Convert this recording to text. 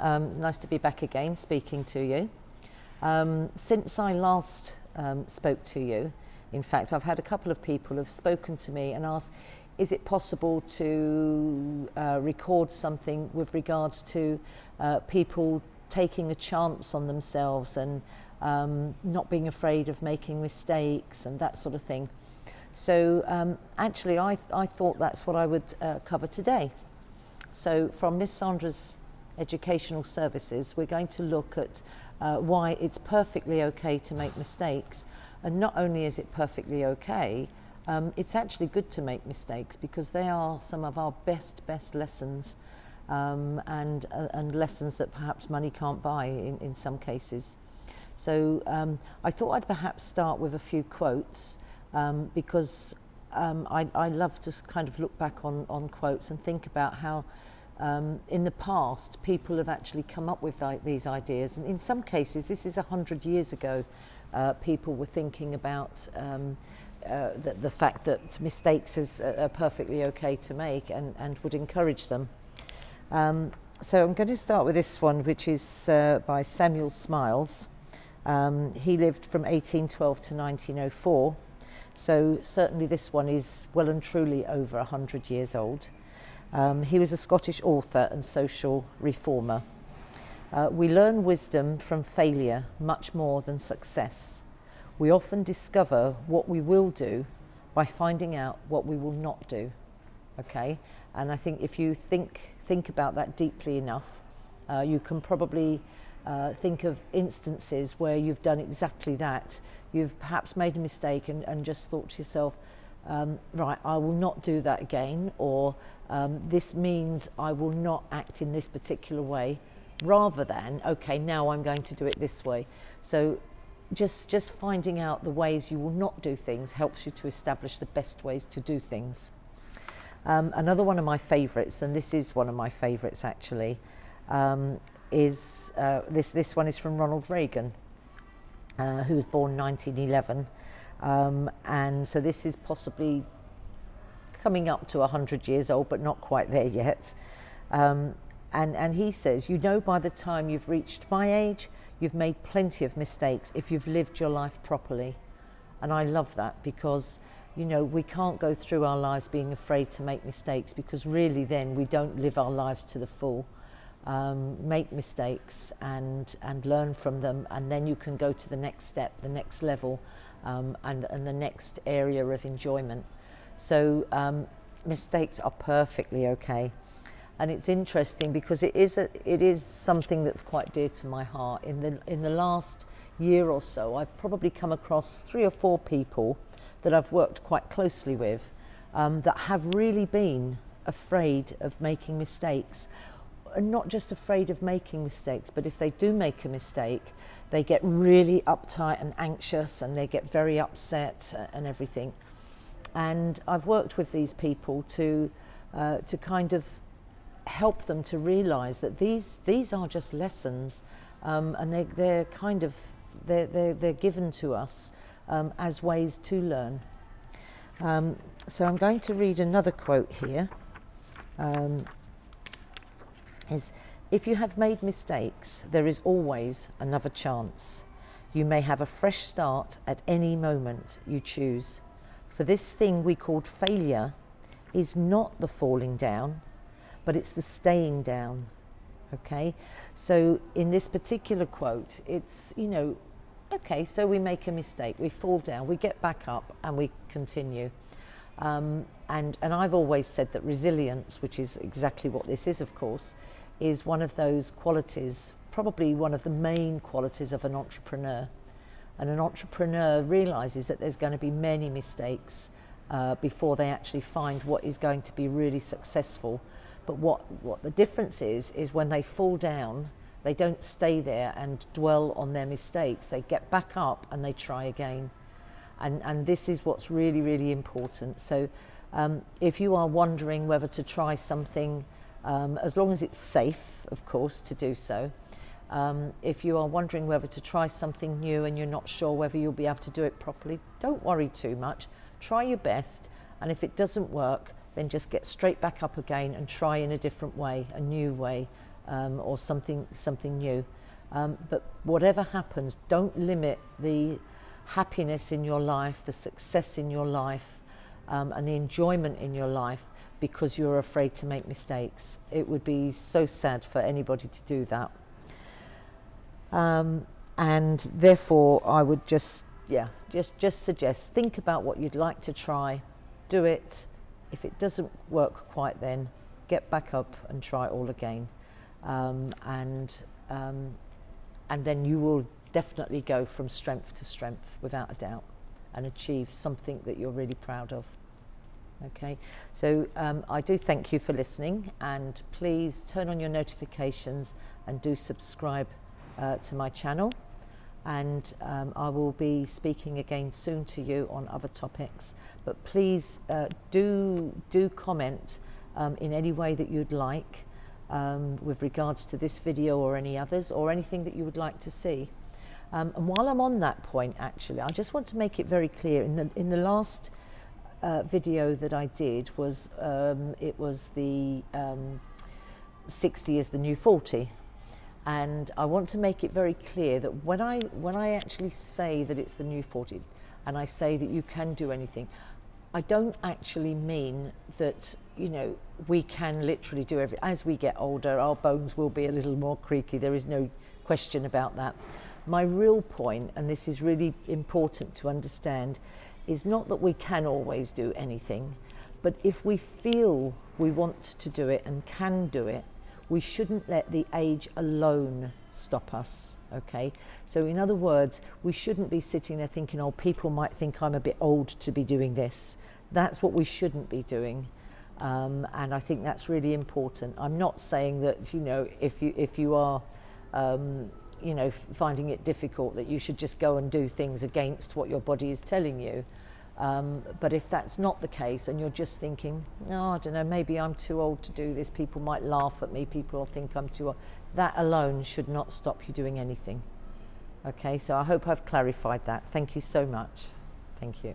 Nice to be back again speaking to you. Since I last spoke to you, in fact, I've had a couple of people have spoken to me and asked, is it possible to record something with regards to people taking a chance on themselves and not being afraid of making mistakes and that sort of thing. So actually I thought that's what I would cover today. So from Miss Sandra's Educational Services, we're going to look at why it's perfectly okay to make mistakes. And not only is it perfectly okay, it's actually good to make mistakes because they are some of our best lessons, and lessons that perhaps money can't buy in some cases. So I thought I'd perhaps start with a few quotes because I love to kind of look back on quotes and think about how in the past people have actually come up with these ideas, and in some cases this is 100 years ago. People were thinking about the fact that mistakes are perfectly okay to make and would encourage them. So I'm going to start with this one, which is by Samuel Smiles. He lived from 1812 to 1904, so certainly this one is well and truly over 100 years old. He was a Scottish author and social reformer. We learn wisdom from failure much more than success. We often discover what we will do by finding out what we will not do. Okay, and I think if you think about that deeply enough, you can probably think of instances where you've done exactly that. You've perhaps made a mistake and just thought to yourself, right, I will not do that again, or this means I will not act in this particular way, rather than, okay, now I'm going to do it this way. So just finding out the ways you will not do things helps you to establish the best ways to do things. Another one of my favourites, and this is one of my favourites actually, is this one is from Ronald Reagan, who was born 1911, and so this is possibly coming up to 100 years old, but not quite there yet. And he says, you know, by the time you've reached my age, you've made plenty of mistakes if you've lived your life properly. And I love that because, you know, we can't go through our lives being afraid to make mistakes, because really then we don't live our lives to the full. Make mistakes and learn from them, and then you can go to the next step, the next level, and the next area of enjoyment. So mistakes are perfectly okay. And it's interesting because it is something that's quite dear to my heart. In the last year or so, I've probably come across 3 or 4 people that I've worked quite closely with that have really been afraid of making mistakes. And not just afraid of making mistakes, but if they do make a mistake, they get really uptight and anxious, and they get very upset and everything. And I've worked with these people to kind of help them to realise that these are just lessons, and they're kind of they're given to us as ways to learn. So I'm going to read another quote here. Is, if you have made mistakes, there is always another chance. You may have a fresh start at any moment you choose. For this thing we called failure is not the falling down, but it's the staying down. Okay, so in this particular quote, it's, you know, okay, so we make a mistake, we fall down, we get back up and we continue. And I've always said that resilience, which is exactly what this is, of course, is one of those qualities, probably one of the main qualities of an entrepreneur. And an entrepreneur realizes that there's going to be many mistakes before they actually find what is going to be really successful. But what the difference is when they fall down, they don't stay there and dwell on their mistakes. They get back up and they try again. And this is what's really, really important. So if you are wondering whether to try something, as long as it's safe, of course, to do so. If you are wondering whether to try something new and you're not sure whether you'll be able to do it properly, don't worry too much. Try your best, and if it doesn't work, then just get straight back up again and try in a different way, a new way, or something new. But whatever happens, don't limit the happiness in your life, the success in your life, and the enjoyment in your life because you're afraid to make mistakes. It would be so sad for anybody to do that. And therefore I would just suggest, think about what you'd like to try, do it. If it doesn't work quite, then get back up and try it all again. And then you will definitely go from strength to strength without a doubt and achieve something that you're really proud of. Okay, so I do thank you for listening, and please turn on your notifications and do subscribe to my channel. And I will be speaking again soon to you on other topics, but please do comment in any way that you'd like with regards to this video or any others, or anything that you would like to see. And while I'm on that point, actually, I just want to make it very clear, in the last video that I did was it was the 60 is the new 40. And I want to make it very clear that when I actually say that it's the new 40, and I say that you can do anything, I don't actually mean that, you know, we can literally do everything. As we get older, our bones will be a little more creaky. There is no question about that. My real point, and this is really important to understand, is not that we can always do anything, but if we feel we want to do it and can do it, we shouldn't let the age alone stop us, okay? So in other words, we shouldn't be sitting there thinking, oh, people might think I'm a bit old to be doing this. That's what we shouldn't be doing. And I think that's really important. I'm not saying that, you know, if you are, you know, finding it difficult, that you should just go and do things against what your body is telling you. But if that's not the case, and you're just thinking, no, I don't know, maybe I'm too old to do this, people might laugh at me, people will think I'm too old, that alone should not stop you doing anything. Okay, so I hope I've clarified that. Thank you so much. Thank you.